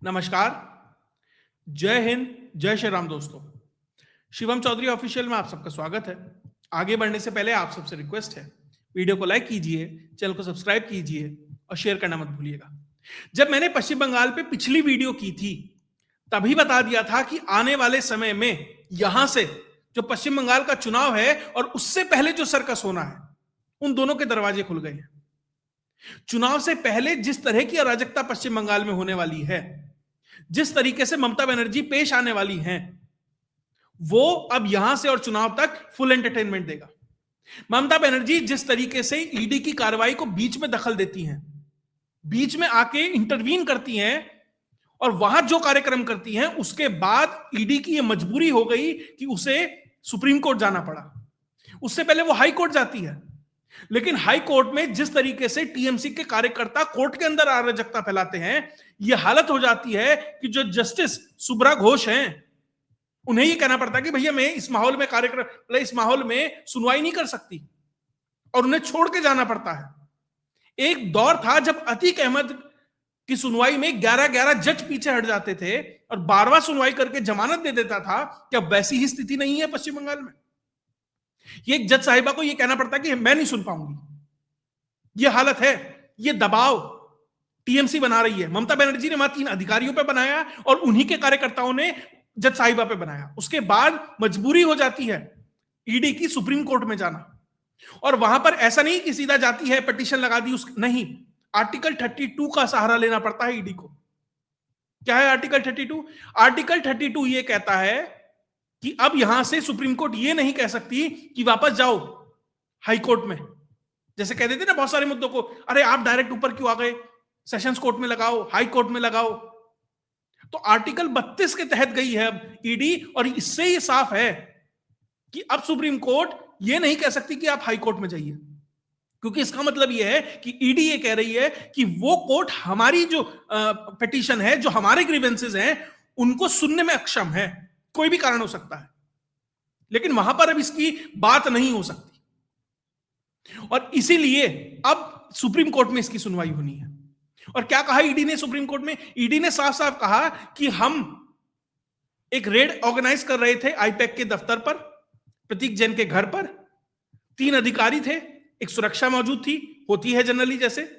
नमस्कार, जय हिंद, जय श्री राम दोस्तों। शिवम चौधरी ऑफिशियल में आप सबका स्वागत है। आगे बढ़ने से पहले आप सबसे रिक्वेस्ट है, वीडियो को लाइक कीजिए, चैनल को सब्सक्राइब कीजिए और शेयर करना मत भूलिएगा। जब मैंने पश्चिम बंगाल पे पिछली वीडियो की थी, तभी बता दिया था कि आने वाले समय में यहां से जो पश्चिम बंगाल का चुनाव है और उससे पहले जो सर्कस होना है, उन दोनों के दरवाजे खुल गए हैं। चुनाव से पहले जिस तरह की अराजकता पश्चिम बंगाल में होने वाली है, जिस तरीके से ममता बनर्जी पेश आने वाली हैं, वो अब यहां से और चुनाव तक फुल एंटरटेनमेंट देगा। ममता बनर्जी जिस तरीके से ईडी की कार्रवाई को बीच में दखल देती हैं, बीच में आके इंटरवीन करती हैं और वहां जो कार्यक्रम करती हैं, उसके बाद ईडी की यह मजबूरी हो गई कि उसे सुप्रीम कोर्ट जाना पड़ा। उससे पहले वो हाई कोर्ट जाती है, लेकिन हाई कोर्ट में जिस तरीके से टीएमसी के कार्यकर्ता कोर्ट के अंदर अराजकता फैलाते हैं, यह हालत हो जाती है कि जो जस्टिस सुब्रा घोष हैं, उन्हें यह कहना पड़ता है कि भैया मैं इस माहौल में कार्यक्रम, इस माहौल में सुनवाई नहीं कर सकती और उन्हें छोड़ के जाना पड़ता है। एक दौर था जब अतीक अहमद की सुनवाई में 11-11 जज पीछे हट जाते थे और 12वां सुनवाई करके जमानत दे देता था। क्या वैसी ही स्थिति नहीं है पश्चिम बंगाल में? ये एक जज साहिबा को यह कहना पड़ता है कि मैं नहीं सुन पाऊंगी। यह हालत है, यह दबाव टीएमसी बना रही है। ममता बनर्जी ने वहां 3 अधिकारियों पे बनाया और उन्हीं के कार्यकर्ताओं ने जज साहिबा पे बनाया। उसके बाद मजबूरी हो जाती है ईडी की सुप्रीम कोर्ट में जाना, और वहां पर ऐसा नहीं कि सीधा जाती है पिटीशन लगा दी, नहीं, आर्टिकल 32 का सहारा लेना पड़ता है ईडी को। क्या है आर्टिकल 32? आर्टिकल 32 यह कहता है कि अब यहां से सुप्रीम कोर्ट यह नहीं कह सकती कि वापस जाओ हाई कोर्ट में। जैसे कह देते ना बहुत सारे मुद्दों को, अरे आप डायरेक्ट ऊपर क्यों आ गए, सेशंस कोर्ट में लगाओ, हाई कोर्ट में लगाओ। तो आर्टिकल 32 के तहत गई है अब ईडी, और इससे ही साफ है कि अब सुप्रीम कोर्ट यह नहीं कह सकती कि आप हाई कोर्ट में जाइए, क्योंकि इसका मतलब यह है कि ईडी ये कह रही है कि वो कोर्ट हमारी जो पिटीशन है, जो हमारे ग्रीवेंसेस हैं, उनको सुनने में अक्षम है। कोई भी कारण हो सकता है, लेकिन वहां पर अब इसकी बात नहीं हो सकती, और इसीलिए अब सुप्रीम कोर्ट में इसकी सुनवाई होनी है। और क्या कहा ईडी ने सुप्रीम कोर्ट में? ईडी ने साफ साफ कहा कि हम एक रेड ऑर्गेनाइज कर रहे थे आईपैक के दफ्तर पर, प्रतीक जैन के घर पर। 3 अधिकारी थे, एक सुरक्षा मौजूद थी, होती है जनरली जैसे,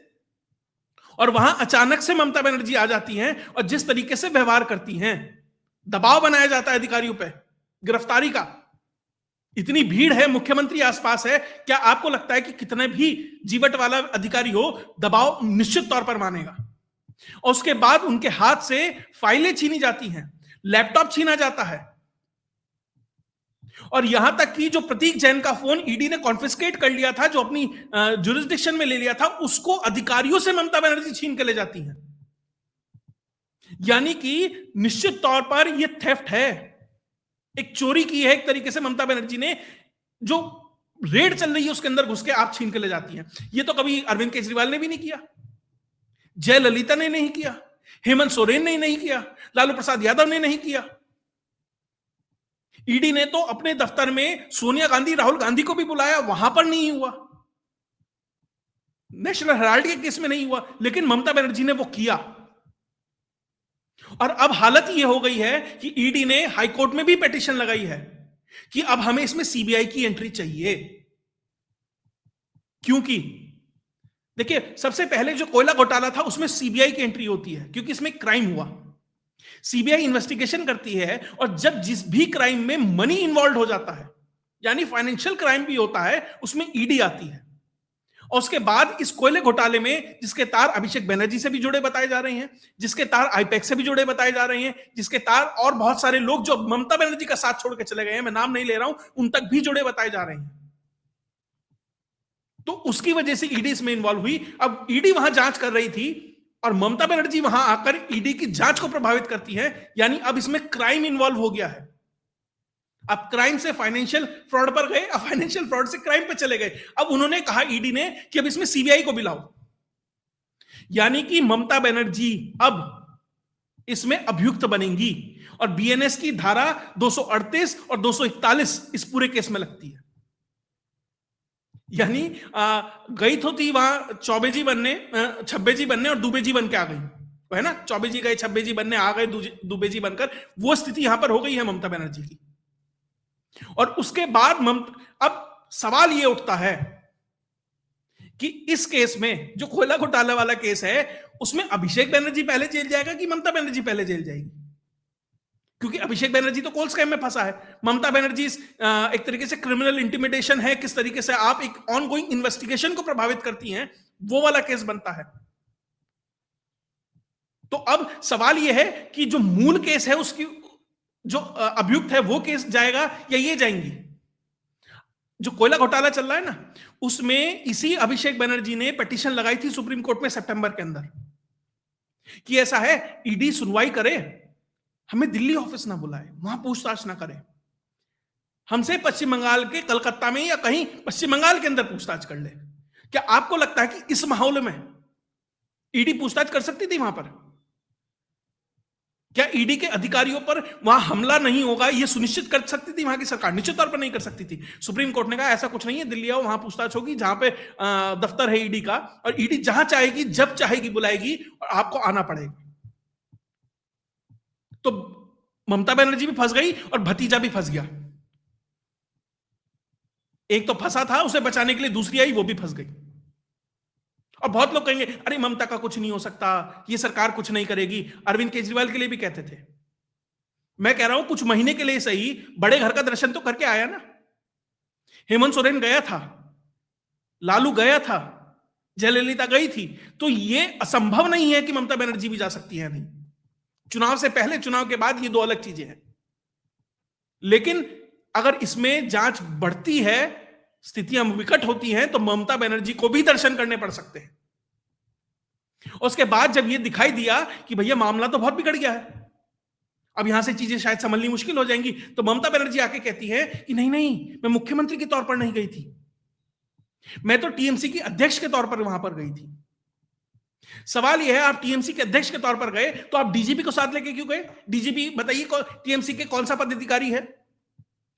और वहां अचानक से ममता बनर्जी आ जाती हैं और जिस तरीके से व्यवहार करती हैं, दबाव बनाया जाता है अधिकारियों पे गिरफ्तारी का। इतनी भीड़ है, मुख्यमंत्री आसपास है, क्या आपको लगता है कि कितने भी जीवट वाला अधिकारी हो, दबाव निश्चित तौर पर मानेगा? और उसके बाद उनके हाथ से फाइलें छीनी जाती हैं, लैपटॉप छीना जाता है, और यहां तक कि जो प्रतीक जैन का फोन ईडी ने कॉन्फिस्केट कर लिया था, जो अपनी जुरिस्डिक्शन में ले लिया था, उसको अधिकारियों से ममता बनर्जी छीन के ले जाती हैं। यानी कि निश्चित तौर पर यह थेफ्ट है, एक चोरी की है एक तरीके से ममता बनर्जी ने। जो रेड चल रही है उसके अंदर घुस के आप छीन के ले जाती हैं। यह तो कभी अरविंद केजरीवाल ने भी नहीं किया, जयललिता ने नहीं किया, हेमंत सोरेन ने नहीं किया, लालू प्रसाद यादव ने नहीं किया। ईडी ने तो अपने दफ्तर में सोनिया गांधी, राहुल गांधी को भी बुलाया, वहां पर नहीं हुआ। नेशनल हेराल्ड के केस में नहीं हुआ, लेकिन ममता बनर्जी ने वो किया। और अब हालत यह हो गई है कि ईडी ने हाईकोर्ट में भी पिटीशन लगाई है कि अब हमें इसमें सीबीआई की एंट्री चाहिए। क्योंकि देखिए, सबसे पहले जो कोयला घोटाला था उसमें सीबीआई की एंट्री होती है, क्योंकि इसमें क्राइम हुआ, सीबीआई इन्वेस्टिगेशन करती है, और जब जिस भी क्राइम में मनी इन्वॉल्व हो जाता है, यानी फाइनेंशियल क्राइम भी होता है, उसमें ईडी आती है। और उसके बाद इस कोयले घोटाले में जिसके तार अभिषेक बनर्जी से भी जुड़े बताए जा रहे हैं, जिसके तार आईपैक से भी जुड़े बताए जा रहे हैं, जिसके तार और बहुत सारे लोग जो ममता बनर्जी का साथ छोड़ के चले गए हैं, मैं नाम नहीं ले रहा हूं, उन तक भी जुड़े बताए जा रहे हैं। तो उसकी वजह से ईडी इसमें इन्वॉल्व हुई। अब ईडी वहां जांच कर रही थी और ममता बनर्जी वहां आकर ईडी की जांच को प्रभावित करती है, यानी अब इसमें क्राइम इन्वॉल्व हो गया है। अब क्राइम से फाइनेंशियल फ्रॉड पर गए, अब फाइनेंशियल फ्रॉड से क्राइम पे चले गए। अब उन्होंने कहा ईडी ने कि अब इसमें सीबीआई को बुलाओ, यानी कि ममता बनर्जी अब इसमें अभियुक्त बनेंगी, और बीएनएस की धारा 238 और 241 इस पूरे केस में लगती है। यानी गई तो थी वहां चौबे जी बनने, छब्बे जी बनने और दुबे जी बन के आ गई। है ना, चौबे जी गए छब्बे जी बनने, आ गए दुबे जी बनकर, वो स्थिति यहां पर हो गई है ममता बनर्जी की। और उसके बाद अब सवाल ये उठता है कि इस केस में जो कोयला घोटाला वाला केस है, उसमें अभिषेक बनर्जी पहले जेल जाएगा कि ममता बनर्जी पहले जेल जाएगी? क्योंकि अभिषेक बनर्जी तो कोल स्कैम में फंसा है, ममता बनर्जी एक तरीके से क्रिमिनल इंटिमिडेशन है, किस तरीके से आप एक ऑनगोइंग इन्वेस्टिगेशन को प्रभावित करती हैं, वो वाला केस बनता है। तो अब सवाल यह है कि जो मूल केस है, उसकी जो अभियुक्त है वो केस जाएगा या ये जाएंगी? जो कोयला घोटाला चल रहा है ना, उसमें इसी अभिषेक बनर्जी ने पिटीशन लगाई थी सुप्रीम कोर्ट में सितंबर के अंदर कि ऐसा है, ईडी सुनवाई करे, हमें दिल्ली ऑफिस ना बुलाए, वहां पूछताछ ना करे, हमसे पश्चिम बंगाल के कलकत्ता में या कहीं पश्चिम बंगाल के अंदर पूछताछ कर ले। क्या आपको लगता है कि इस माहौल में ईडी पूछताछ कर सकती थी वहां पर? क्या ईडी के अधिकारियों पर वहां हमला नहीं होगा, यह सुनिश्चित कर सकती थी वहां की सरकार? निश्चित तौर पर नहीं कर सकती थी। सुप्रीम कोर्ट ने कहा ऐसा कुछ नहीं है, दिल्ली आओ, वहां पूछताछ होगी, जहां पे दफ्तर है ईडी का, और ईडी जहां चाहेगी जब चाहेगी बुलाएगी और आपको आना पड़ेगा। तो ममता बनर्जी भी फंस गई और भतीजा भी फंस गया। एक तो फंसा था, उसे बचाने के लिए दूसरी आई, वो भी फंस गई। और बहुत लोग कहेंगे अरे ममता का कुछ नहीं हो सकता, ये सरकार कुछ नहीं करेगी। अरविंद केजरीवाल के लिए भी कहते थे। मैं कह रहा हूं कुछ महीने के लिए सही, बड़े घर का दर्शन तो करके आया ना। हेमंत सोरेन गया था, लालू गया था, जयललिता गई थी। तो ये असंभव नहीं है कि ममता बनर्जी भी जा सकती है। नहीं, चुनाव से पहले चुनाव के बाद ये दो अलग चीजें हैं। लेकिन अगर इसमें जांच बढ़ती है, स्थितियां विकट होती हैं, तो ममता बनर्जी को भी दर्शन करने पड़ सकते हैं। उसके बाद जब यह दिखाई दिया कि भैया मामला तो बहुत बिगड़ गया है, अब यहां से चीजें शायद संभलनी मुश्किल हो जाएंगी, तो ममता बनर्जी आके कहती है कि नहीं नहीं, मैं मुख्यमंत्री के तौर पर नहीं गई थी, मैं तो टीएमसी की अध्यक्ष के तौर पर वहां पर गई थी। सवाल यह है, आप टीएमसी के अध्यक्ष के तौर पर गए तो आप डीजीपी को साथ लेके क्यों गए? डीजीपी बताइए टीएमसी के कौन सा पदाधिकारी है?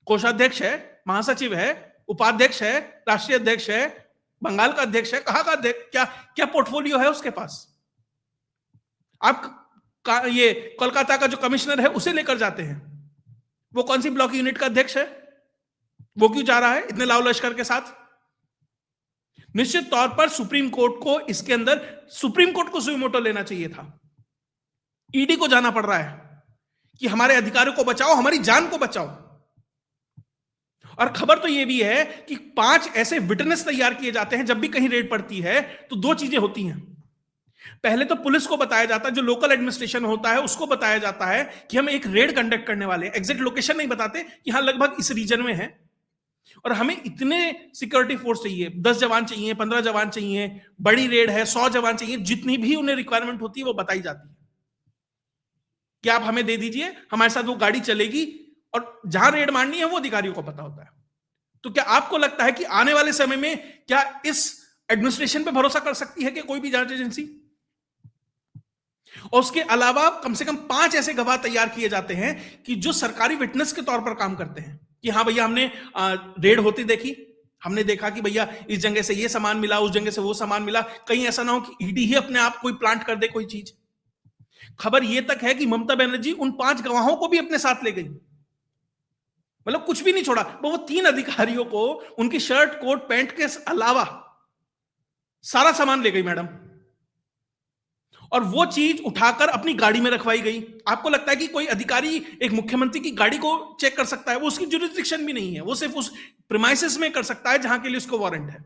कोषाध्यक्ष है, महासचिव है, उपाध्यक्ष है, राष्ट्रीय अध्यक्ष है, बंगाल का अध्यक्ष है, कहां का अध्यक्ष? क्या क्या पोर्टफोलियो है उसके पास? आप ये कोलकाता का जो कमिश्नर है उसे लेकर जाते हैं, वो कौन सी ब्लॉक यूनिट का अध्यक्ष है? वो क्यों जा रहा है इतने लाव लश्कर के साथ? निश्चित तौर पर सुप्रीम कोर्ट को इसके अंदर, सुप्रीम कोर्ट को सुमोटो लेना चाहिए था। ईडी को जाना पड़ रहा है कि हमारे अधिकारों को बचाओ, हमारी जान को बचाओ। और खबर तो यह भी है कि 5 ऐसे विटनेस तैयार किए जाते हैं। जब भी कहीं रेड पड़ती है तो 2 चीजें होती हैं। पहले तो पुलिस को बताया जाता है, जो लोकल एडमिनिस्ट्रेशन होता है उसको बताया जाता है कि हम एक रेड कंडक्ट करने वाले हैं। एग्जैक्ट लोकेशन नहीं बताते कि हाँ लगभग इस रीजन में है और हमें इतने सिक्योरिटी फोर्स चाहिए, 10 जवान चाहिए, 15 जवान चाहिए, बड़ी रेड है, 100 जवान चाहिए, जितनी भी उन्हें रिक्वायरमेंट होती है वो बताई जाती है कि आप हमें दे दीजिए, हमारे साथ वो गाड़ी चलेगी। और जहां रेड मारनी है वो अधिकारियों को पता होता है। तो क्या आपको लगता है कि आने वाले समय में क्या इस एडमिनिस्ट्रेशन पे भरोसा कर सकती है कि कोई भी जांच एजेंसी? और उसके अलावा कम से कम 5 ऐसे गवाह तैयार किए जाते हैं कि जो सरकारी विटनेस के तौर पर काम करते हैं कि हाँ भैया हमने रेड होती देखी, हमने देखा कि भैया इस जगह से ये सामान मिला, उस जगह से वो सामान मिला। कहीं ऐसा ना हो कि ईडी ही अपने आप कोई प्लांट कर दे कोई चीज। खबर यह तक है कि ममता बनर्जी उन 5 गवाहों को भी अपने साथ ले गई, मतलब कुछ भी नहीं छोड़ा। वो 3 अधिकारियों को उनकी शर्ट कोट पैंट के अलावा सारा सामान ले गई मैडम, और वो चीज उठाकर अपनी गाड़ी में रखवाई गई। आपको लगता है कि कोई अधिकारी एक मुख्यमंत्री की गाड़ी को चेक कर सकता है? वो उसकी ज्यूरिसडिक्शन भी नहीं है, वो सिर्फ उस प्रीमाइसेस में कर सकता है जहां के लिए उसको वारंट है।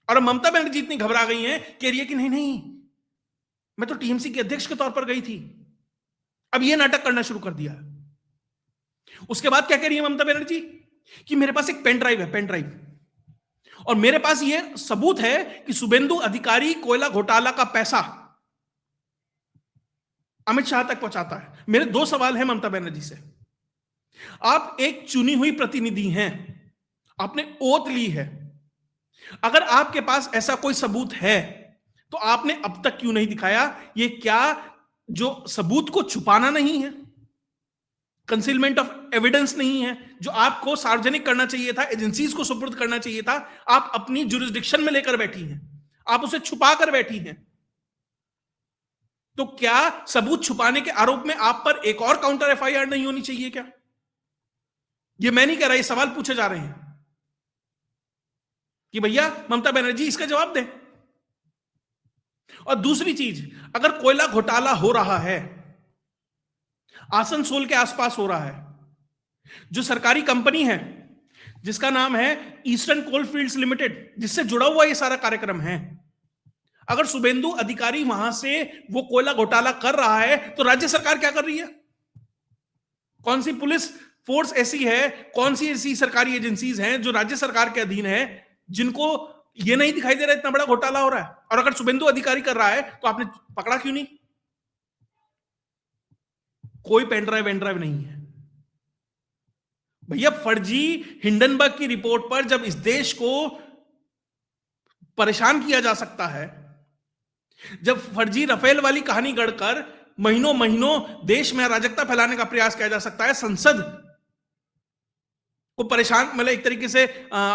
और ममता बनर्जी इतनी घबरा गई है, कह रही है कि नहीं नहीं, मैं तो टीएमसी के अध्यक्ष के तौर पर गई थी। अब ये नाटक करना शुरू कर दिया। उसके बाद क्या कह रही है ममता बनर्जी कि मेरे पास एक पेन ड्राइव है, पेन ड्राइव, और मेरे पास यह सबूत है कि शुभेंदु अधिकारी कोयला घोटाला का पैसा अमित शाह तक पहुंचाता है। मेरे 2 सवाल हैं ममता बनर्जी से। आप एक चुनी हुई प्रतिनिधि हैं, आपने ओथ ली है, अगर आपके पास ऐसा कोई सबूत है तो आपने अब तक क्यों नहीं दिखाया? ये क्या जो सबूत को छुपाना नहीं है, कंसीलमेंट ऑफ एविडेंस नहीं है, जो आपको सार्वजनिक करना चाहिए था, एजेंसीज को सुपुर्द करना चाहिए था, आप अपनी जुरिस्डिक्शन में लेकर बैठी हैं, आप उसे छुपा कर बैठी हैं। तो क्या सबूत छुपाने के आरोप में आप पर एक और काउंटर एफआईआर नहीं होनी चाहिए क्या? ये मैं नहीं कह रहा, ये सवाल पूछे जा रहे हैं कि भैया ममता बनर्जी इसका जवाब दें। और दूसरी चीज, अगर कोयला घोटाला हो रहा है, आसनसोल के आसपास हो रहा है, जो सरकारी कंपनी है जिसका नाम है ईस्टर्न कोलफील्ड्स लिमिटेड, जिससे जुड़ा हुआ ये सारा कार्यक्रम है, अगर शुभेंदु अधिकारी वहां से वो कोयला घोटाला कर रहा है तो राज्य सरकार क्या कर रही है? कौन सी पुलिस फोर्स ऐसी है, कौन सी ऐसी सरकारी एजेंसीज हैं जो राज्य सरकार के अधीन है, जिनको ये नहीं दिखाई दे रहा इतना बड़ा घोटाला हो रहा है? और अगर शुभेंदु अधिकारी कर रहा है तो आपने पकड़ा क्यों नहीं? कोई पेनड्राइव वेनड्राइव नहीं है भैया। फर्जी हिंडनबर्ग की रिपोर्ट पर जब इस देश को परेशान किया जा सकता है, जब फर्जी रफेल वाली कहानी गढ़कर महीनों महीनों देश में अराजकता फैलाने का प्रयास किया जा सकता है, संसद को परेशान मतलब एक तरीके से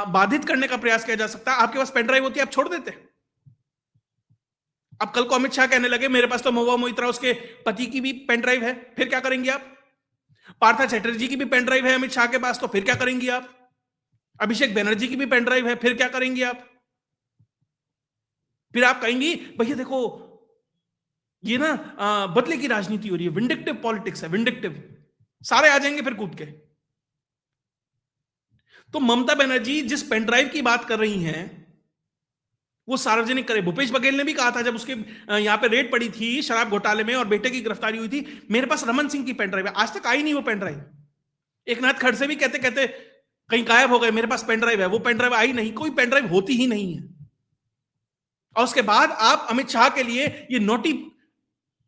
बाधित करने का प्रयास किया जा सकता है, आपके पास पेनड्राइव होती है आप छोड़ देते। अब कल को अमित शाह कहने लगे मेरे पास तो महुआ मोइत्रा उसके पति की भी पेनड्राइव है, फिर क्या करेंगे आप? पार्था चैटर्जी की भी पेनड्राइव है अमित शाह के पास, तो फिर क्या करेंगे आप? अभिषेक बनर्जी की भी पेनड्राइव है, फिर क्या करेंगे आप? फिर आप कहेंगी भैया देखो ये ना बदले की राजनीति हो रही है, विंडिक्टिव पॉलिटिक्स है, विंडिक्टिव, सारे आ जाएंगे फिर कूद के। तो ममता बनर्जी जिस पेनड्राइव की बात कर रही हैं वो सार्वजनिक करे। भूपेश बघेल ने भी कहा था जब उसके यहां पे रेड पड़ी थी शराब घोटाले में और बेटे की गिरफ्तारी हुई थी, मेरे पास रमन सिंह की पेनड्राइव है, आज तक आई नहीं वो पेनड्राइव। एकनाथ खड़से भी कहते कहते कहीं गायब हो गए, मेरे पास पेनड्राइव है, वो पेनड्राइव आई नहीं, कोई पेनड्राइव होती ही नहीं है। और उसके बाद आप अमित शाह के लिए ये नोटी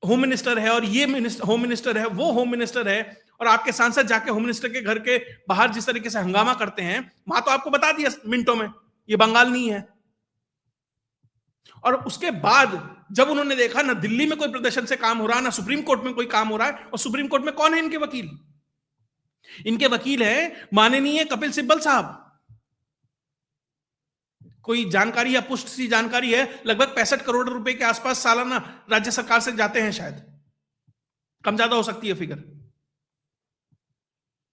होम मिनिस्टर है और ये होम मिनिस्टर है, वो होम मिनिस्टर है, और आपके सांसद जाके होम मिनिस्टर के घर के बाहर जिस तरीके से हंगामा करते हैं, वहां तो आपको बता दिया मिनटों में ये बंगाल नहीं है। और उसके बाद जब उन्होंने देखा ना दिल्ली में कोई प्रदर्शन से काम हो रहा, ना सुप्रीम कोर्ट में कोई काम हो रहा है, और सुप्रीम कोर्ट में कौन है इनके वकील? इनके वकील है माननीय कपिल सिब्बल साहब। कोई जानकारी या पुष्ट सी जानकारी है, लगभग 65 करोड़ रुपए के आसपास सालाना राज्य सरकार से जाते हैं, शायद कम ज्यादा हो सकती है फिगर।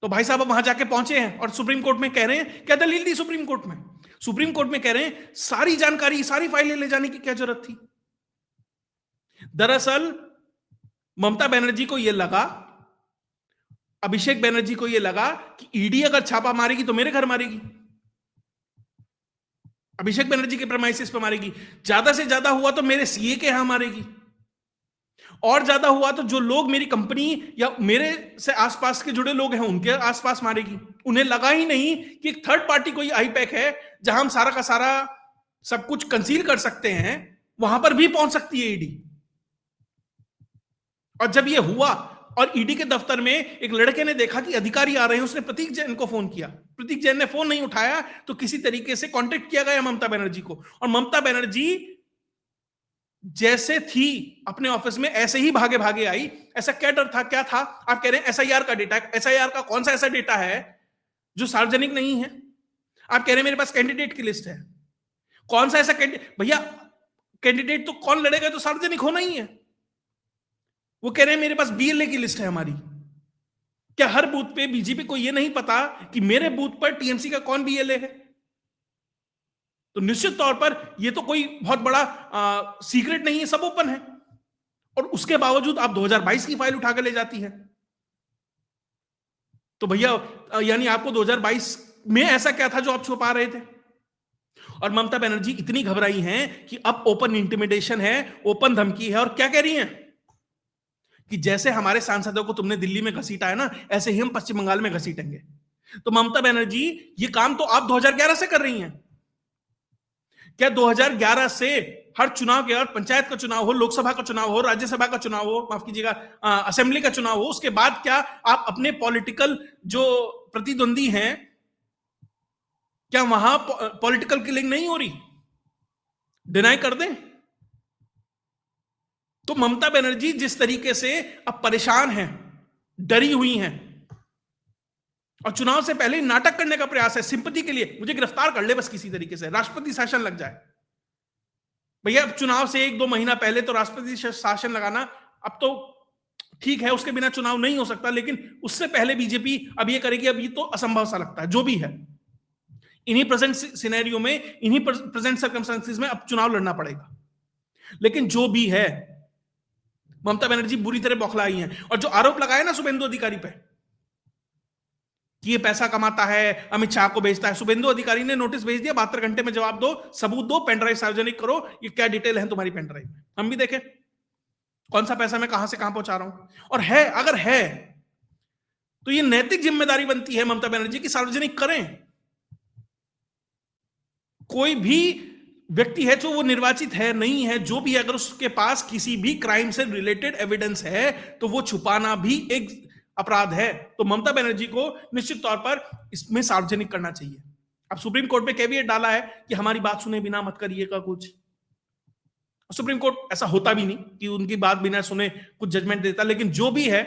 तो भाई साहब वहां जाके पहुंचे हैं और सुप्रीम कोर्ट में कह रहे हैं, क्या दलील दी सुप्रीम कोर्ट में? सुप्रीम कोर्ट में कह रहे हैं सारी जानकारी सारी फाइलें ले जाने की क्या जरूरत थी? दरअसल ममता बनर्जी को यह लगा, अभिषेक बनर्जी को यह लगा कि ईडी अगर छापा मारेगी तो मेरे घर मारेगी, अभिषेक बनर्जी के प्रेमाइसिस पर मारेगी, ज्यादा से ज्यादा हुआ तो मेरे सीए के यहां मारेगी, और ज्यादा हुआ तो जो लोग मेरी कंपनी या मेरे से आसपास के जुड़े लोग हैं उनके आसपास मारेगी। उन्हें लगा ही नहीं कि एक थर्ड पार्टी कोई आईपैक है जहां हम सारा का सारा सब कुछ कंसील कर सकते हैं, वहां पर भी पहुंच सकती है ईडी। और जब यह हुआ और ईडी के दफ्तर में एक लड़के ने देखा कि अधिकारी आ रहे हैं, उसने प्रतीक जैन को फोन किया, प्रतीक जैन ने फोन नहीं उठाया तो किसी तरीके से कांटेक्ट किया गया ममता बनर्जी को, और ममता बनर्जी जैसे थी अपने ऑफिस में ऐसे ही भागे भागे आई। ऐसा क्या डर था, क्या था? आप कह रहे हैं एसआईआर का डेटा, एसआईआर का कौन सा ऐसा डेटा है जो सार्वजनिक नहीं है? आप कह रहे हैं मेरे पास कैंडिडेट की लिस्ट है, कौन सा ऐसा कैंडिडेट? भैया कैंडिडेट तो कौन लड़ेगा तो सार्वजनिक होना ही है। वो कह रहे हैं मेरे पास बीएलए की लिस्ट है हमारी। क्या हर बूथ पे बीजेपी को यह नहीं पता कि मेरे बूथ पर टीएमसी का कौन बीएलए है? तो निश्चित तौर पर यह तो कोई बहुत बड़ा सीक्रेट नहीं है, सब ओपन है। और उसके बावजूद आप 2022 की फाइल उठा कर ले जाती है। तो भैया यानी आपको 2022 में ऐसा क्या था जो आप छुपा रहे थे? और ममता बनर्जी इतनी घबराई हैं कि अब ओपन इंटिमिडेशन है, ओपन धमकी है, और क्या कह रही हैं कि जैसे हमारे सांसदों को तुमने दिल्ली में घसीटा है ना, ऐसे ही हम पश्चिम बंगाल में घसीटेंगे। तो ममता बनर्जी ये काम तो आप 2011 से कर रही हैं। क्या 2011 से हर चुनाव के बाद, पंचायत का चुनाव हो, लोकसभा का चुनाव हो, राज्यसभा का चुनाव हो, माफ कीजिएगा असेंबली का चुनाव हो, उसके बाद क्या आप अपने पॉलिटिकल जो प्रतिद्वंदी हैं, क्या वहां पॉलिटिकल किलिंग नहीं हो रही? डिनाई कर दें? तो ममता बनर्जी जिस तरीके से अब परेशान हैं, डरी हुई हैं, और चुनाव से पहले नाटक करने का प्रयास है सिंपैथी के लिए, मुझे गिरफ्तार कर ले बस किसी तरीके से, राष्ट्रपति शासन लग जाए। भैया अब चुनाव से 1-2 महीना पहले तो राष्ट्रपति शासन लगाना अब तो ठीक है, उसके बिना चुनाव नहीं हो सकता, लेकिन उससे पहले बीजेपी अब ये करेगी, अब ये तो असंभव सा लगता है। जो भी है, इन्हीं प्रेजेंट सिनेरियो में, इन्हीं प्रेजेंट सर्कमस्टेंसेस में अब चुनाव लड़ना पड़ेगा। लेकिन जो भी है, ममता बनर्जी बुरी तरह बौखलाई हैं। और जो आरोप लगाया ना शुभेंदु अधिकारी पे कि ये पैसा कमाता है, अमित शाह को भेजता है, शुभेंदु अधिकारी ने नोटिस भेज दिया, 72 घंटे में जवाब दो, सबूत दो, पेनड्राइव सार्वजनिक करो, ये क्या डिटेल है तुम्हारी पेनड्राइव में, हम भी देखें कौन सा पैसा मैं कहां से कहां पहुंचा रहा हूं। और है, अगर है तो ये नैतिक जिम्मेदारी बनती है ममता बनर्जी की, सार्वजनिक करें। कोई भी व्यक्ति है जो वो निर्वाचित है नहीं है, जो भी, अगर उसके पास किसी भी क्राइम से रिलेटेड एविडेंस है तो वो छुपाना भी एक अपराध है। तो ममता बनर्जी को निश्चित तौर पर इसमें सार्वजनिक करना चाहिए। अब सुप्रीम कोर्ट में कैविएट डाला है कि हमारी बात सुने बिना मत करिएगा कुछ। सुप्रीम कोर्ट ऐसा होता भी नहीं कि उनकी बात बिना सुने कुछ जजमेंट देता, लेकिन जो भी है,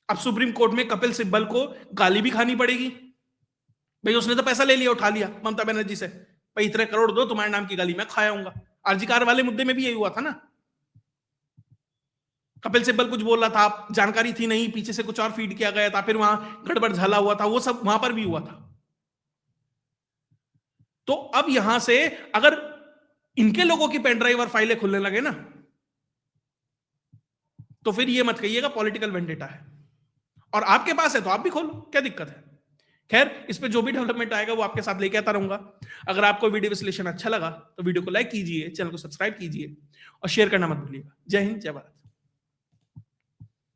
अब सुप्रीम कोर्ट में कपिल सिब्बल को गाली भी खानी पड़ेगी। भाई उसने तो पैसा ले लिया, उठा लिया ममता बनर्जी से, भाई इतने करोड़ दो, तुम्हारे नाम की गाली मैं खाऊंगा। आरजी कार वाले मुद्दे में भी यही हुआ था ना, कपिल सिब्बल कुछ बोल रहा था, जानकारी थी नहीं, पीछे से कुछ और फीड किया गया था, फिर वहां गड़बड़ झाला हुआ था, वो सब वहां पर भी हुआ था। तो अब यहां से अगर इनके लोगों की पेनड्राइव और फाइलें खुलने लगे ना, तो फिर ये मत कहिएगा पॉलिटिकल वेंडेटा है। और आपके पास है तो आप भी खोलो, क्या दिक्कत है। खैर, इस पे जो भी डेवलपमेंट आएगा वो आपके साथ लेके आता रहूंगा। अगर आपको वीडियो विश्लेषण अच्छा लगा तो वीडियो को लाइक कीजिए, चैनल को सब्सक्राइब कीजिए और शेयर करना मत भूलिएगा। जय हिंद, जय भारत।